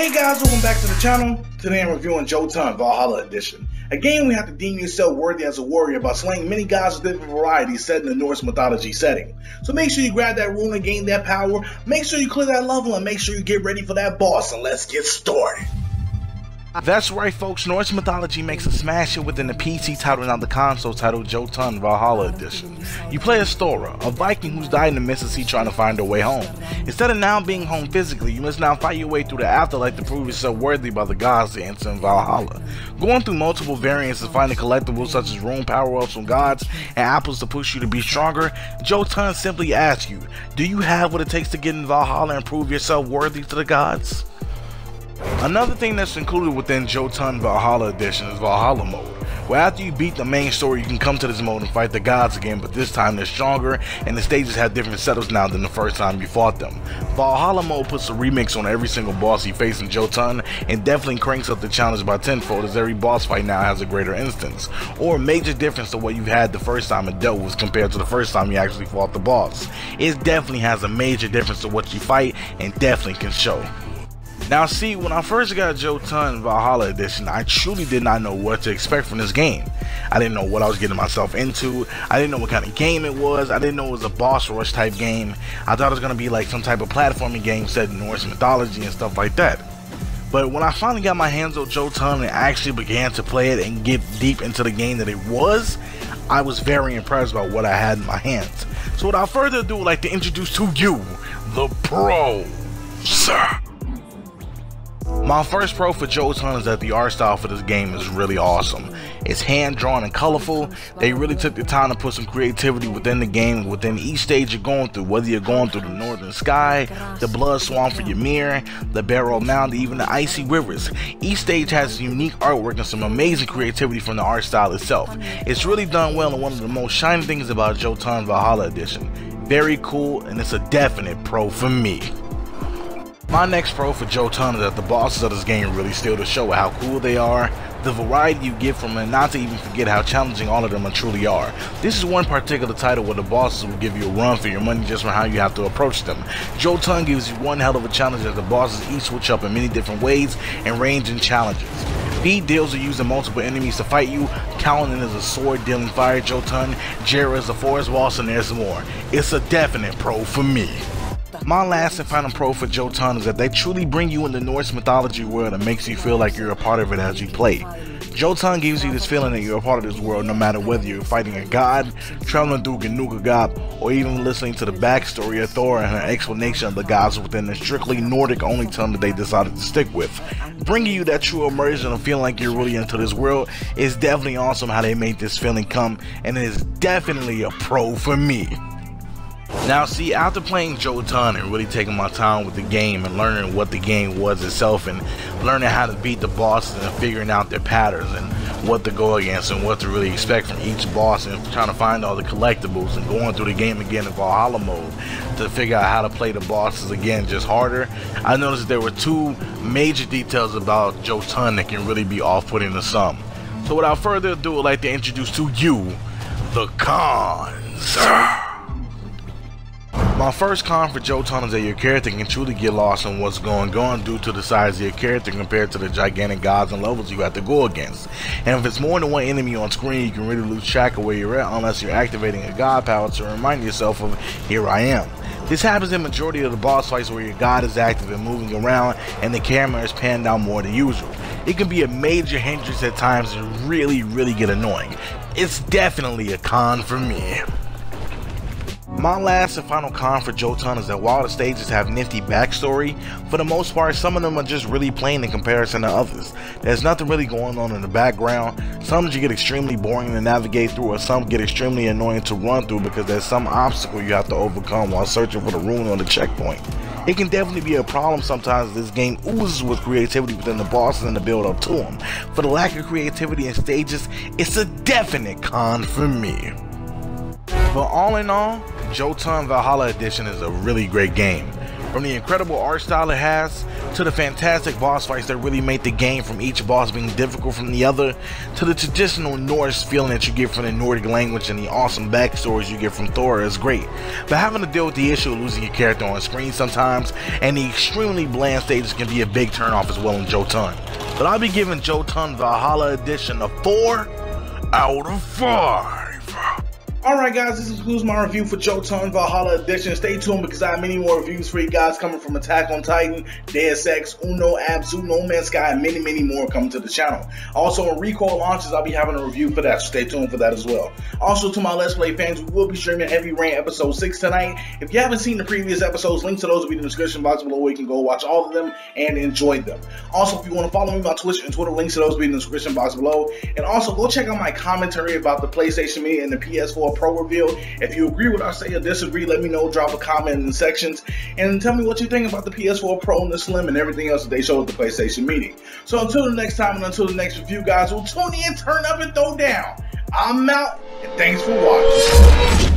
Hey guys, welcome back to the channel. Today I'm reviewing Jotun Valhalla Edition. A game where you have to deem yourself worthy as a warrior by slaying many gods of different varieties set in the Norse mythology setting. So make sure you grab that rune and gain that power, make sure you clear that level, and make sure you get ready for that boss, and let's get started. That's right folks, Norse mythology makes a smash hit within the PC title and on the console titled Jotun Valhalla Edition. You play as Thora, a Viking who's died in the midst of sea trying to find her way home. Instead of now being home physically, you must now fight your way through the afterlife to prove yourself worthy by the gods to enter in Valhalla. Going through multiple variants and finding collectibles such as rune power-ups from gods and apples to push you to be stronger, Jotun simply asks you, do you have what it takes to get in Valhalla and prove yourself worthy to the gods? Another thing that's included within Jotun Valhalla Edition is Valhalla mode, where after you beat the main story you can come to this mode and fight the gods again, but this time they're stronger and the stages have different setups now than the first time you fought them. Valhalla mode puts a remix on every single boss you face in Jotun and definitely cranks up the challenge by tenfold, as every boss fight now has a greater instance, or a major difference to what you had the first time it dealt with compared to the first time you actually fought the boss. It definitely has a major difference to what you fight and definitely can show. Now see, when I first got Jotun Valhalla Edition, I truly did not know what to expect from this game. I didn't know what I was getting myself into, I didn't know what kind of game it was, I didn't know it was a boss rush type game. I thought it was going to be like some type of platforming game set in Norse mythology and stuff like that. But when I finally got my hands on Jotun and actually began to play it and get deep into the game that it was, I was very impressed by what I had in my hands. So without further ado, I'd like to introduce to you, the pros. My first pro for Jotun is that the art style for this game is really awesome. It's hand drawn and colorful. They really took the time to put some creativity within the game, within each stage you're going through, whether you're going through the northern sky, the blood swamp for Ymir, the barrel mound, even the icy rivers. Each stage has unique artwork and some amazing creativity from the art style itself. It's really done well, and one of the most shining things about Jotun Valhalla Edition. Very cool, and it's a definite pro for me. My next pro for Jotun is that the bosses of this game really steal the show with how cool they are, the variety you get from it, and not to even forget how challenging all of them truly are. This is one particular title where the bosses will give you a run for your money just from how you have to approach them. Jotun gives you one hell of a challenge, as the bosses each switch up in many different ways and ranging challenges. Pete deals with using multiple enemies to fight you, Kalinin is a sword dealing fire Jotun, Jera is a forest boss, and there's more. It's a definite pro for me. My last and final pro for Jotun is that they truly bring you in the Norse mythology world and makes you feel like you're a part of it as you play. Jotun gives you this feeling that you're a part of this world, no matter whether you're fighting a god, traveling through Gnúlgagot, or even listening to the backstory of Thor and her explanation of the gods within the strictly Nordic only tongue that they decided to stick with. Bringing you that true immersion of feeling like you're really into this world is definitely awesome how they made this feeling come, and it is definitely a pro for me. Now see, after playing Jotun and really taking my time with the game and learning what the game was itself and learning how to beat the bosses and figuring out their patterns and what to go against and what to really expect from each boss, and trying to find all the collectibles and going through the game again in Valhalla mode to figure out how to play the bosses again just harder, I noticed there were two major details about Jotun that can really be off-putting to some. So without further ado, I'd like to introduce to you the cons. My first con for Jotun is that your character can truly get lost in what's going on due to the size of your character compared to the gigantic gods and levels you have to go against. And if it's more than one enemy on screen, you can really lose track of where you're at unless you're activating a god power to remind yourself of here I am. This happens in majority of the boss fights where your god is active and moving around and the camera is panned down more than usual. It can be a major hindrance at times and really get annoying. It's definitely a con for me. My last and final con for Jotun is that while the stages have nifty backstory, for the most part some of them are just really plain in comparison to others. There's nothing really going on in the background. Some you get extremely boring to navigate through, or some get extremely annoying to run through because there's some obstacle you have to overcome while searching for the rune on the checkpoint. It can definitely be a problem sometimes. This game oozes with creativity within the bosses and the build up to them. For the lack of creativity in stages, it's a definite con for me. But all in all, Jotun Valhalla Edition is a really great game. From the incredible art style it has, to the fantastic boss fights that really make the game, from each boss being difficult from the other, to the traditional Norse feeling that you get from the Nordic language and the awesome backstories you get from Thor is great. But having to deal with the issue of losing your character on screen sometimes, and the extremely bland stages, can be a big turnoff as well in Jotun. But I'll be giving Jotun Valhalla Edition a 4 out of 5. Alright guys, this concludes my review for Jotun Valhalla Edition. Stay tuned because I have many more reviews for you guys coming from Attack on Titan, Deus Ex, Uno, Abzu, No Man's Sky, and many more coming to the channel. Also, when Recall launches, I'll be having a review for that, so stay tuned for that as well. Also, to my Let's Play fans, we will be streaming Heavy Rain Episode 6 tonight. If you haven't seen the previous episodes, links to those will be in the description box below where you can go watch all of them and enjoy them. Also, if you want to follow me on Twitch and Twitter, links to those will be in the description box below. And also, go check out my commentary about the PlayStation Media and the PS4 Pro reveal. If you agree with what I say or disagree, let me know, drop a comment in the sections, and tell me what you think about the PS4 Pro and the Slim and everything else that they showed at the PlayStation meeting. So until the next time and until the next review, guys, we'll tune in, turn up, and throw down. I'm out, and thanks for watching.